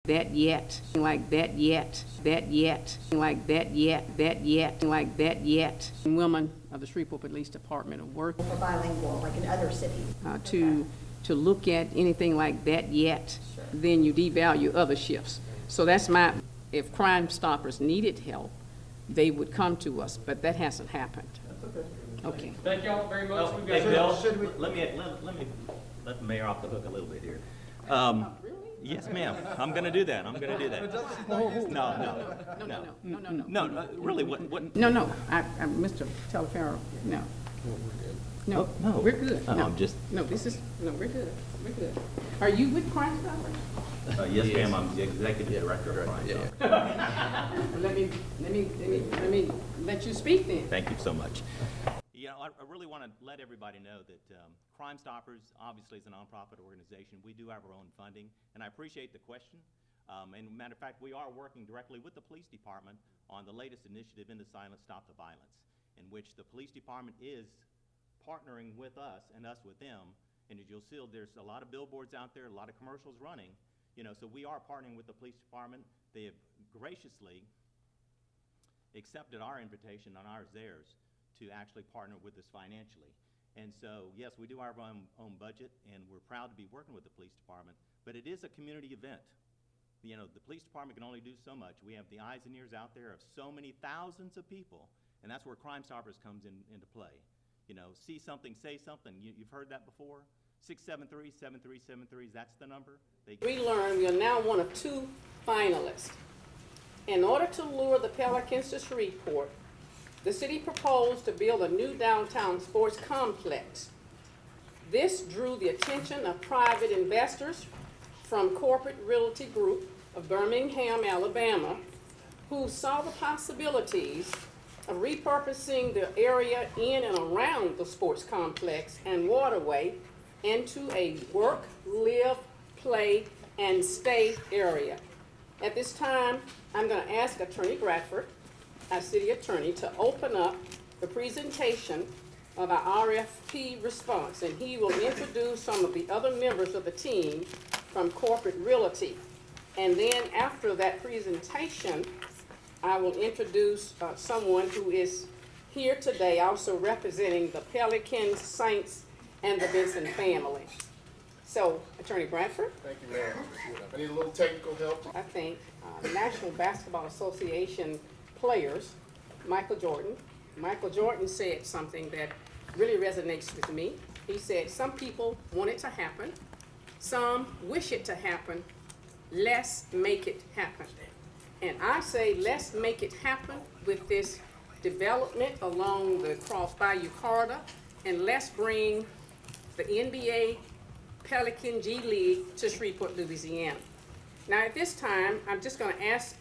that yet, like that yet, that yet, like that yet, that yet, like that yet. Women of the Shreveport Police Department are working For bilingual, like in other cities. to look at anything like that yet, Sure. then you devalue other shifts. So that's if Crime Stoppers needed help, they would come to us, but that hasn't happened. Okay. Thank y'all very much. We've Hey, got Bill, let me let the mayor off the hook a little bit here. Yes, ma'am. I'm going to do that. No, really, what? No, Mr. Teleferro, no. No, Oh, no. we're good. Oh, No. I'm just- No, we're good. We're good. Are you with Crime Stoppers? Yes, ma'am. I'm the executive director of Crime Stoppers. Let me let you speak then. Thank you so much. You know, I really want to let everybody know that Crime Stoppers obviously is a nonprofit organization. We do have our own funding, and I appreciate the question. And matter of fact, we are working directly with the police department on the latest initiative in the Silent Stop the Violence, in which the police department is partnering with us and us with them. And as you'll see, there's a lot of billboards out there, a lot of commercials running. You know, so we are partnering with the police department. They have graciously accepted our invitation and ours theirs to actually partner with us financially. And so, yes, we do our own budget, and we're proud to be working with the police department, but it is a community event. You know, the police department can only do so much. We have the eyes and ears out there of so many thousands of people, and that's where Crime Stoppers comes into play. You know, see something, say something. You've heard that before? 673-7373, that's the number. We learned we are now one of two finalists. In order to lure the Pelicans to Shreveport, the city proposed to build a new downtown sports complex. This drew the attention of private investors from Corporate Realty Group of Birmingham, Alabama, who saw the possibilities of repurposing the area in and around the sports complex and waterway into a work, live, play, and stay area. At this time, I'm going to ask Attorney Bradford, our city attorney, to open up the presentation of our RFP response, and he will introduce some of the other members of the team from Corporate Realty. And then after that presentation, I will introduce someone who is here today also representing the Pelicans, Saints, and the Benson family. So, Attorney Bradford? Thank you, ma'am. I need a little technical help. I think National Basketball Association players, Michael Jordan said something that really resonates with me. He said, some people want it to happen, some wish it to happen, let's make it happen. And I say, let's make it happen with this development along the Cross Bayou Corridor, and let's bring the NBA Pelican G League to Shreveport, Louisiana. Now at this time, I'm just going to ask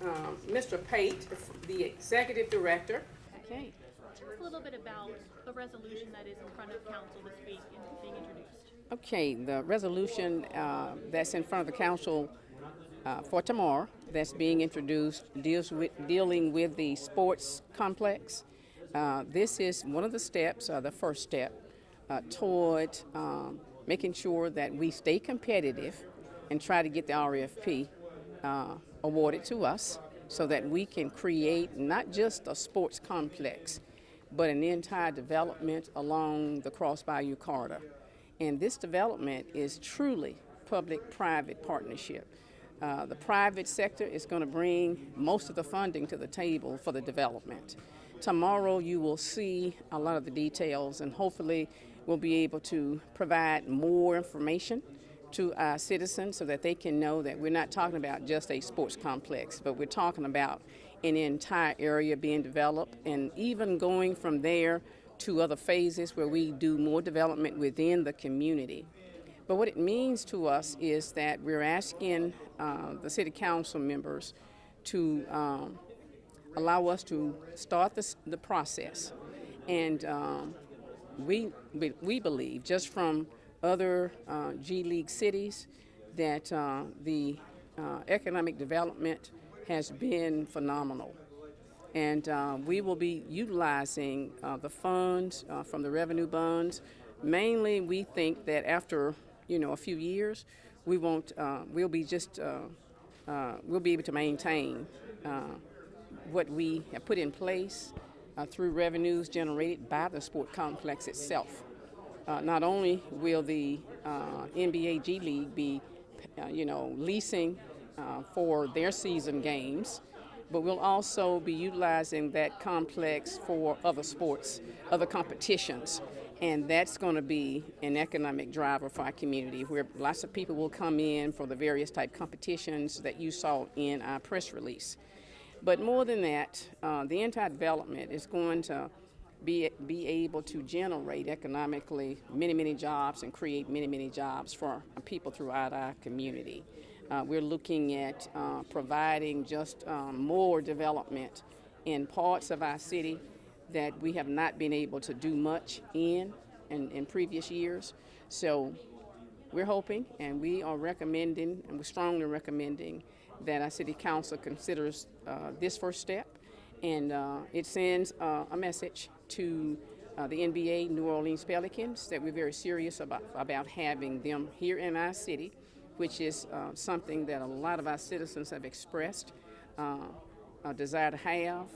Mr. Pate, the executive director. Okay. Tell us a little bit about the resolution that is in front of council this week and being introduced. Okay, the resolution that's in front of the council for tomorrow, that's being introduced, dealing with the sports complex. This is one of the steps, the first step, toward making sure that we stay competitive and try to get the RFP awarded to us so that we can create not just a sports complex, but an entire development along the Cross Bayou Corridor. And this development is truly public-private partnership. The private sector is going to bring most of the funding to the table for the development. Tomorrow you will see a lot of the details, and hopefully we'll be able to provide more information to our citizens so that they can know that we're not talking about just a sports complex, but we're talking about an entire area being developed, and even going from there to other phases where we do more development within the community. But what it means to us is that we're asking the city council members to allow us to start the process. And we believe, just from other G League cities, that the economic development has been phenomenal. And we will be utilizing the funds from the revenue bonds. Mainly, we think that after a few years, we'll be just we'll be able to maintain what we have put in place through revenues generated by the sport complex itself. Not only will the NBA G League be, leasing for their season games, but we'll also be utilizing that complex for other sports, other competitions. And that's going to be an economic driver for our community, where lots of people will come in for the various type competitions that you saw in our press release. But more than that, the entire development is going to be able to generate economically many jobs and create many jobs for people throughout our community. We're looking at providing just more development in parts of our city that we have not been able to do much in previous years. So we're hoping, and we are recommending, and we're strongly recommending that our city council considers this first step, and it sends a message to the NBA New Orleans Pelicans that we're very serious about having them here in our city, which is something that a lot of our citizens have expressed a desire to have,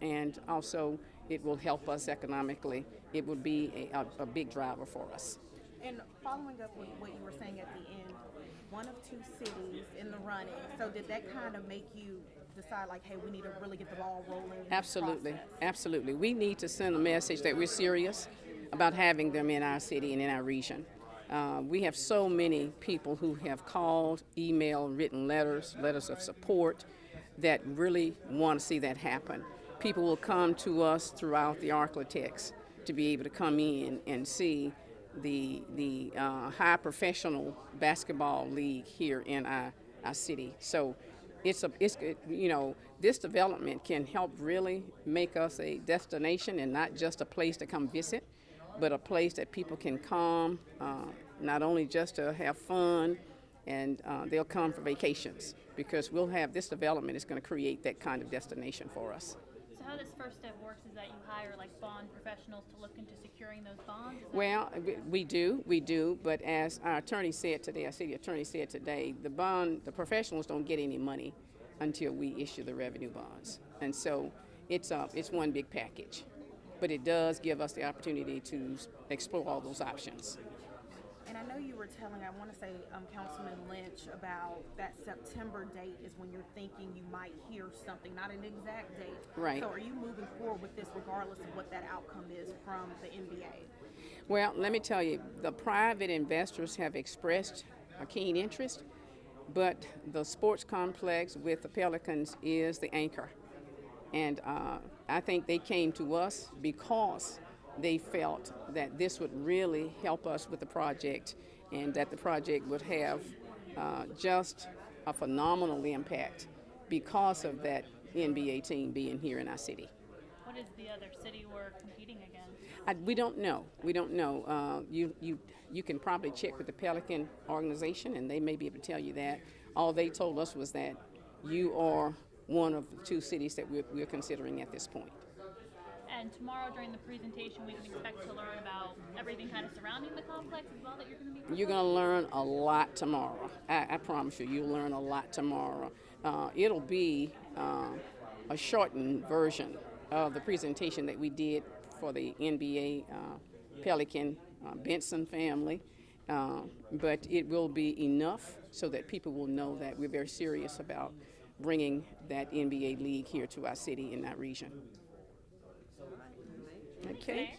and also it will help us economically. It will be a big driver for us. And following up with what you were saying at the end, one of two cities in the running. So did that kind of make you decide, like, hey, we need to really get the ball rolling in this Absolutely, process? absolutely. We need to send a message that we're serious about having them in our city and in our region. We have so many people who have called, emailed, written letters of support that really want to see that happen. People will come to us throughout the Arklatex to be able to come in and see the high professional basketball league here in our city. So it's this development can help really make us a destination and not just a place to come visit, but a place that people can come, not only just to have fun, and they'll come for vacations, because we'll have this development is going to create that kind of destination for us. So how this first step works is that you hire like bond professionals to look into securing those bonds? Well, we do, but as our attorney said today, our city attorney said today, the professionals don't get any money until we issue the revenue bonds. And so it's one big package. But it does give us the opportunity to explore all those options. And I know you were telling, I want to say, Councilman Lynch, about that September date is when you're thinking you might hear something, not an exact date. Right. So are you moving forward with this regardless of what that outcome is from the NBA? Well, let me tell you, the private investors have expressed a keen interest, but the sports complex with the Pelicans is the anchor. And I think they came to us because they felt that this would really help us with the project, and that the project would have just a phenomenal impact because of that NBA team being here in our city. What is the other city we're competing against? We don't know. We don't know. You can probably check with the Pelican organization, and they may be able to tell you that. All they told us was that you are one of the two cities that we're considering at this point. And tomorrow during the presentation, we can expect to learn about everything kind of surrounding the complex as well that you're going to be. You're going to learn a lot tomorrow. I promise you, you'll learn a lot tomorrow. It'll be a shortened version of the presentation that we did for the NBA Pelican Benson family, but it will be enough so that people will know that we're very serious about bringing that NBA league here to our city and our region. Okay.